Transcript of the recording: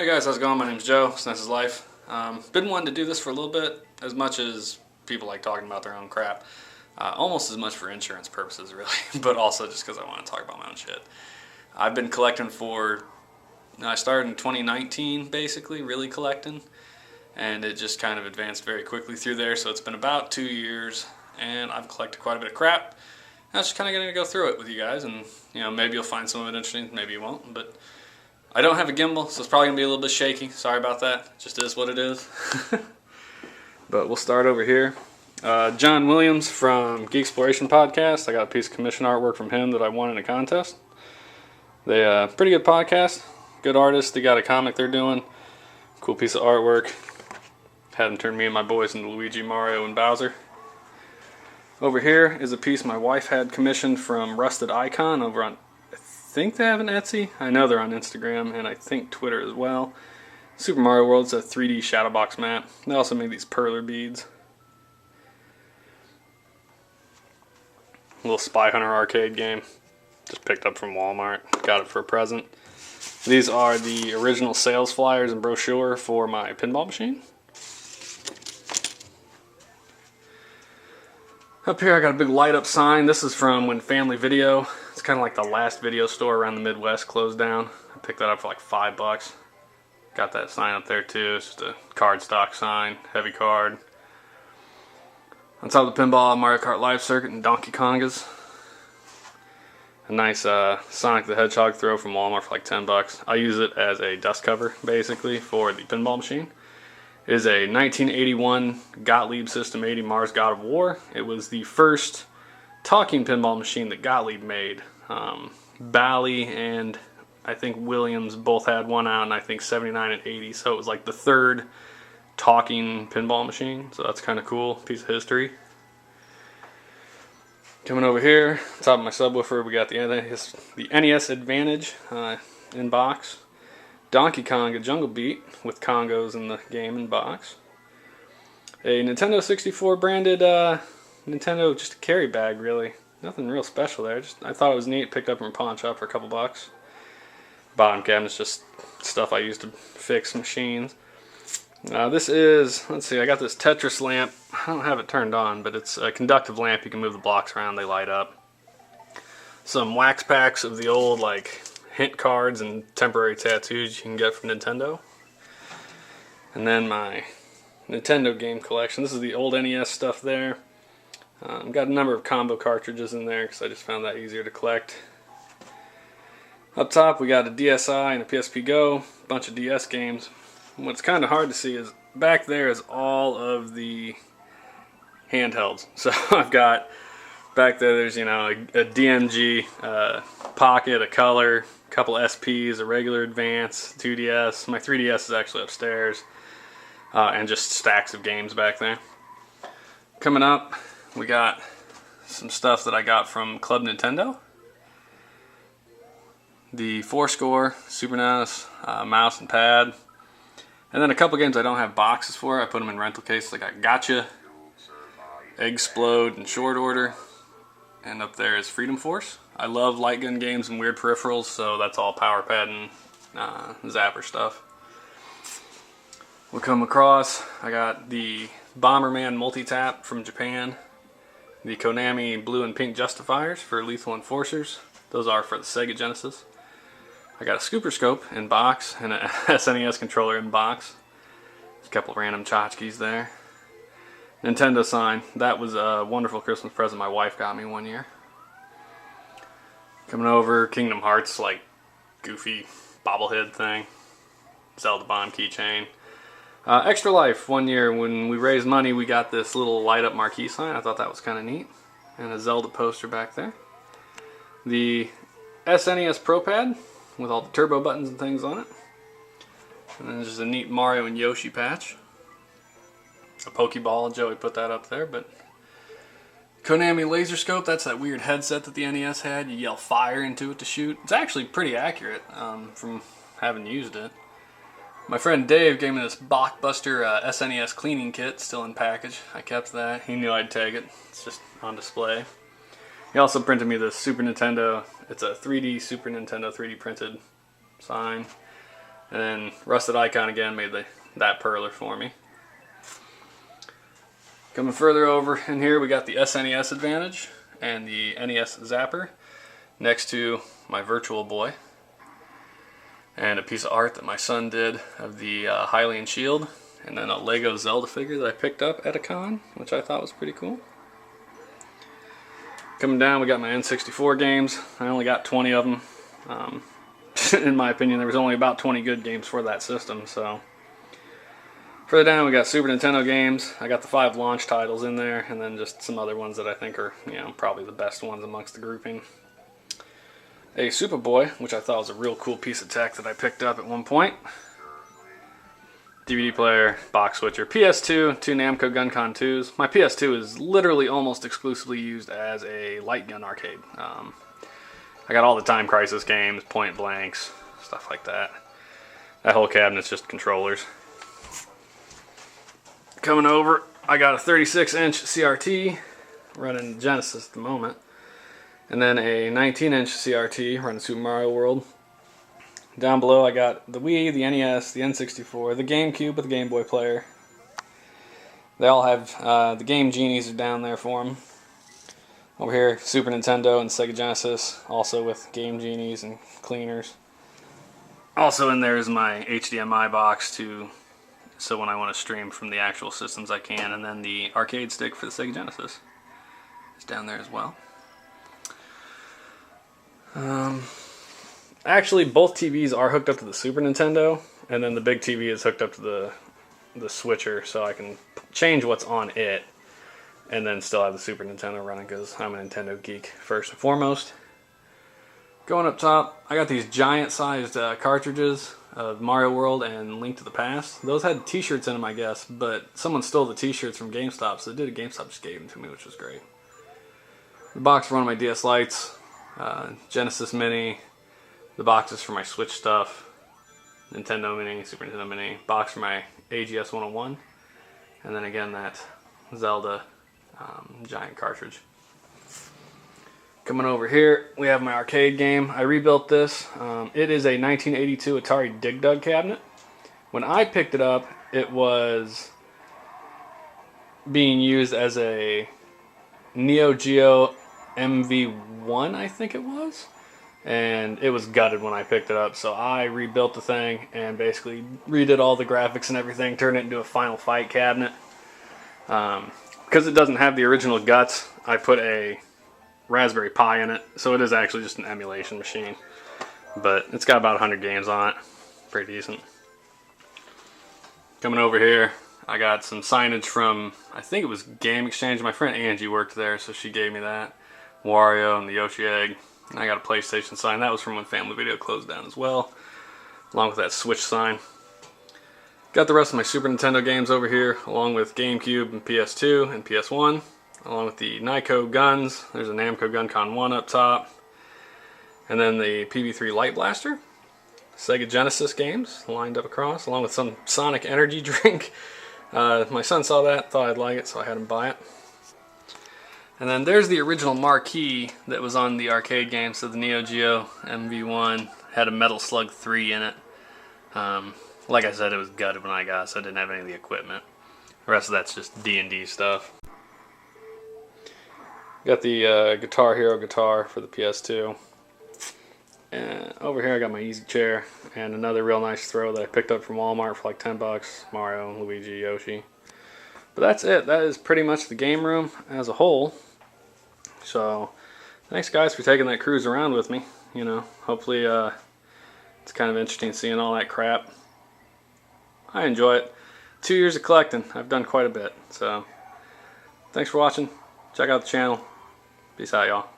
Hey guys, how's it going? My name's Joe, SNES is Life. Been wanting to do this for a little bit, as much as people like talking about their own crap. Almost as much for insurance purposes, really, but also just because I want to talk about my own shit. I've been collecting I started in 2019, basically, really collecting, and it just kind of advanced very quickly through there, so it's been about 2 years, and I've collected quite a bit of crap. I was just kind of going to go through it with you guys, and maybe you'll find some of it interesting, maybe you won't, but I don't have a gimbal, so it's probably going to be a little bit shaky. Sorry about that. Just is what it is. But we'll start over here. John Williams from Geek Exploration Podcast. I got a piece of commission artwork from him that I won in a contest. They pretty good podcast. Good artist. They got a comic they're doing. Cool piece of artwork. Had them turn me and my boys into Luigi, Mario, and Bowser. Over here is a piece my wife had commissioned from Rusted Icon over on, I think they have an Etsy. I know they're on Instagram and I think Twitter as well. Super Mario World's a 3D shadow box map. They also made these perler beads. A little Spy Hunter arcade game. Just picked up from Walmart. Got it for a present. These are the original sales flyers and brochure for my pinball machine. Up here I got a big light up sign. This is from when Family Video, it's kind of like the last video store around the Midwest, closed down. I picked that up for like $5. Got that sign up there too. It's just a cardstock sign, heavy card. On top of the pinball, Mario Kart Live Circuit and Donkey Kongas. A nice Sonic the Hedgehog throw from Walmart for like $10. I use it as a dust cover basically for the pinball machine. It is a 1981 Gottlieb System 80 Mars God of War. It was the first talking pinball machine that Gottlieb made. Bally and I think Williams both had one out, and I think 79 and 80. So it was like the third talking pinball machine. So that's kind of cool. Piece of history. Coming over here, top of my subwoofer, we got the NES Advantage in box. Donkey Kong, a Jungle Beat with Congos in the game in box. A Nintendo 64 branded Nintendo, just a carry bag really. Nothing real special there. I thought it was neat. Picked up from a pawn shop for a couple bucks. Bottom cabinet's just stuff I use to fix machines. This is, let's see, I got this Tetris lamp. I don't have it turned on, but it's a conductive lamp. You can move the blocks around, they light up. Some wax packs of the old like hint cards and temporary tattoos you can get from Nintendo. And then my Nintendo game collection. This is the old NES stuff there. Got a number of combo cartridges in there because I just found that easier to collect. Up top we got a DSi and a PSP Go, a bunch of DS games. And what's kind of hard to see is back there is all of the handhelds. So I've got back there's a DMG, Pocket, a Color, a couple SPs, a regular Advance, 2DS. My 3DS is actually upstairs, and just stacks of games back there. Coming up, we got some stuff that I got from Club Nintendo. The 4-score, Super NES, mouse and pad. And then a couple games I don't have boxes for. I put them in rental cases. I got Gotcha, Eggsplode, and Short Order. And up there is Freedom Force. I love light gun games and weird peripherals, so that's all power pad and zapper stuff. We'll come across, I got the Bomberman multi-tap from Japan. The Konami blue and pink justifiers for Lethal Enforcers. Those are for the Sega Genesis. I got a Scooper Scope in box and a SNES controller in box. A couple random tchotchkes there. Nintendo sign. That was a wonderful Christmas present my wife got me one year. Coming over, Kingdom Hearts, like goofy bobblehead thing. Zelda Bomb keychain. Extra Life, one year when we raised money, we got this little light up marquee sign. I thought that was kind of neat. And a Zelda poster back there. The SNES Pro Pad with all the turbo buttons and things on it. And then just a neat Mario and Yoshi patch. A Pokeball, Joey put that up there, but Konami Laser Scope, that's that weird headset that the NES had. You yell fire into it to shoot. It's actually pretty accurate from having used it. My friend Dave gave me this Blockbuster SNES cleaning kit, still in package. I kept that. He knew I'd take it. It's just on display. He also printed me the Super Nintendo. It's a 3D Super Nintendo 3D printed sign. And then Rusted Icon again made that perler for me. Coming further over in here, we got the SNES Advantage and the NES Zapper next to my Virtual Boy. And a piece of art that my son did of the Hylian Shield. And then a Lego Zelda figure that I picked up at a con, which I thought was pretty cool. Coming down, we got my N64 games. I only got 20 of them. In my opinion, there was only about 20 good games for that system. So further down, we got Super Nintendo games. I got the 5 launch titles in there, and then just some other ones that I think are, probably the best ones amongst the grouping. A Superboy, which I thought was a real cool piece of tech that I picked up at one point. DVD player, box switcher, PS2, 2 Namco GunCon 2s. My PS2 is literally almost exclusively used as a light gun arcade. I got all the Time Crisis games, Point Blanks, stuff like that. That whole cabinet's just controllers. Coming over, I got a 36-inch CRT running Genesis at the moment. And then a 19-inch CRT running Super Mario World. Down below I got the Wii, the NES, the N64, the GameCube with the Game Boy player. They all have, the Game Genies are down there for them. Over here, Super Nintendo and Sega Genesis, also with Game Genies and cleaners. Also in there is my HDMI box so when I want to stream from the actual systems I can, and then the arcade stick for the Sega Genesis is down there as well. Actually, both TVs are hooked up to the Super Nintendo, and then the big TV is hooked up to the switcher, so I can change what's on it, and then still have the Super Nintendo running, because I'm a Nintendo geek first and foremost. Going up top, I got these giant-sized cartridges of Mario World and Link to the Past. Those had t-shirts in them, I guess, but someone stole the t-shirts from GameStop, so they did a GameStop just gave them to me, which was great. The box for one of my DS Lites, Genesis Mini, the boxes for my Switch stuff, Nintendo Mini, Super Nintendo Mini, box for my AGS 101, and then again that Zelda giant cartridge. Coming over here, we have my arcade game. I rebuilt this. It is a 1982 Atari Dig Dug Cabinet. When I picked it up, it was being used as a Neo Geo MV1, I think it was. And it was gutted when I picked it up, so I rebuilt the thing and basically redid all the graphics and everything, turned it into a Final Fight cabinet. Because it doesn't have the original guts, I put a Raspberry Pi in it, so it is actually just an emulation machine. But it's got about 100 games on it. Pretty decent. Coming over here, I got some signage from, I think it was Game Exchange. My friend Angie worked there, so she gave me that. Wario and the Yoshi Egg. And I got a PlayStation sign. That was from when Family Video closed down as well, along with that Switch sign. Got the rest of my Super Nintendo games over here, along with GameCube and PS2 and PS1, along with the Nyko guns. There's a Namco GunCon 1 up top. And then the PB3 Light Blaster. Sega Genesis games lined up across, along with some Sonic energy drink. My son saw that, thought I'd like it, so I had him buy it. And then there's the original marquee that was on the arcade game. So the Neo Geo MV1 had a Metal Slug 3 in it. Like I said, it was gutted when I got it, so I didn't have any of the equipment. The rest of that's just D&D stuff. Got the Guitar Hero guitar for the PS2. And over here I got my easy chair and another real nice throw that I picked up from Walmart for like 10 bucks. Mario, Luigi, Yoshi. But that's it. That is pretty much the game room as a whole. So, thanks guys for taking that cruise around with me. Hopefully it's kind of interesting seeing all that crap. I enjoy it. 2 years of collecting. I've done quite a bit. So, thanks for watching. Check out the channel. Peace out, y'all.